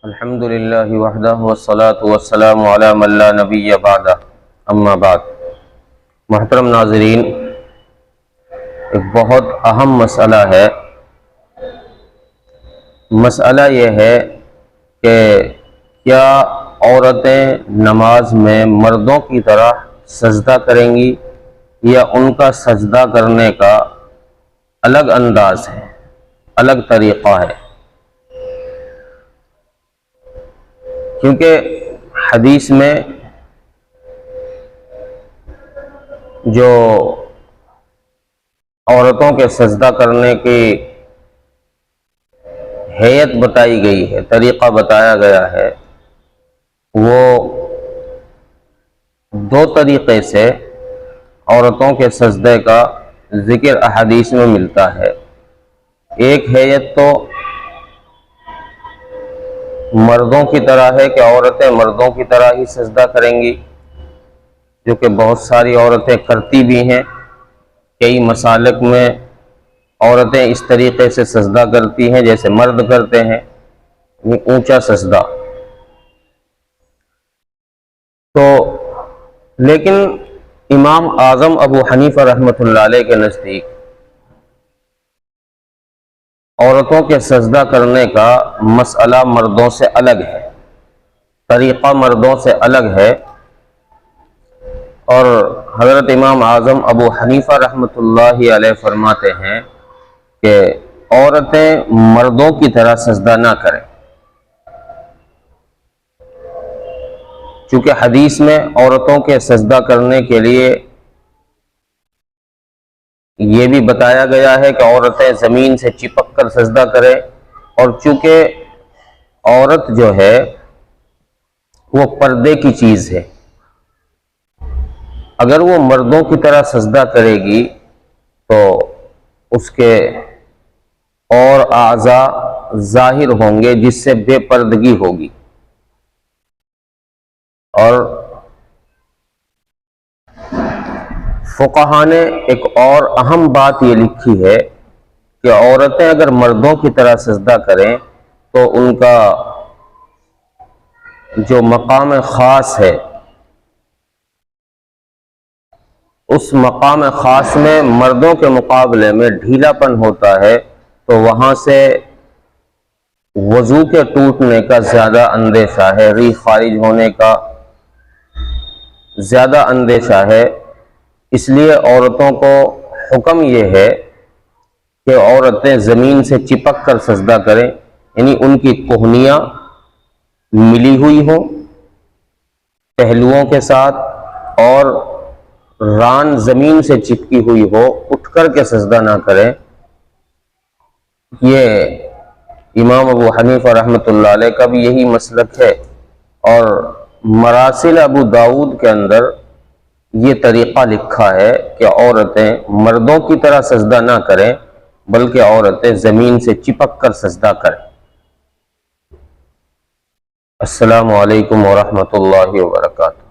الحمد للہ وحدہ والصلاة والسلام علی من لا نبی بعدہ اما بعد۔ محترم ناظرین، ایک بہت اہم مسئلہ ہے۔ مسئلہ یہ ہے کہ کیا عورتیں نماز میں مردوں کی طرح سجدہ کریں گی یا ان کا سجدہ کرنے کا الگ انداز ہے، الگ طریقہ ہے؟ کیونکہ حدیث میں جو عورتوں کے سجدہ کرنے کی ہیئت بتائی گئی ہے، طریقہ بتایا گیا ہے، وہ دو طریقے سے عورتوں کے سجدے کا ذکر احادیث میں ملتا ہے۔ ایک ہیئت تو مردوں کی طرح ہے کہ عورتیں مردوں کی طرح ہی سجدہ کریں گی، جو کہ بہت ساری عورتیں کرتی بھی ہیں۔ کئی مسالک میں عورتیں اس طریقے سے سجدہ کرتی ہیں جیسے مرد کرتے ہیں، اونچا سجدہ۔ تو لیکن امام اعظم ابو حنیفہ رحمۃ اللہ علیہ کے نزدیک عورتوں کے سجدہ کرنے کا مسئلہ مردوں سے الگ ہے، طریقہ مردوں سے الگ ہے، اور حضرت امام اعظم ابو حنیفہ رحمۃ اللہ علیہ فرماتے ہیں کہ عورتیں مردوں کی طرح سجدہ نہ کریں، چونکہ حدیث میں عورتوں کے سجدہ کرنے کے لیے یہ بھی بتایا گیا ہے کہ عورتیں زمین سے چپک کر سجدہ کریں، اور چونکہ عورت جو ہے وہ پردے کی چیز ہے، اگر وہ مردوں کی طرح سجدہ کرے گی تو اس کے اور اعضاء ظاہر ہوں گے جس سے بے پردگی ہوگی۔ اور فقہا نے ایک اور اہم بات یہ لکھی ہے کہ عورتیں اگر مردوں کی طرح سجدہ کریں تو ان کا جو مقام خاص ہے، اس مقام خاص میں مردوں کے مقابلے میں ڈھیلا پن ہوتا ہے، تو وہاں سے وضو کے ٹوٹنے کا زیادہ اندیشہ ہے، ریح خارج ہونے کا زیادہ اندیشہ ہے۔ اس لیے عورتوں کو حکم یہ ہے کہ عورتیں زمین سے چپک کر سجدہ کریں، یعنی ان کی کوہنیاں ملی ہوئی ہوں پہلوؤں کے ساتھ، اور ران زمین سے چپکی ہوئی ہو، اٹھ کر کے سجدہ نہ کریں۔ یہ امام ابو حنیفہ رحمۃ اللہ علیہ کا بھی یہی مسلک ہے، اور مراسل ابو داؤد کے اندر یہ طریقہ لکھا ہے کہ عورتیں مردوں کی طرح سجدہ نہ کریں بلکہ عورتیں زمین سے چپک کر سجدہ کریں۔ السلام علیکم ورحمۃ اللہ وبرکاتہ۔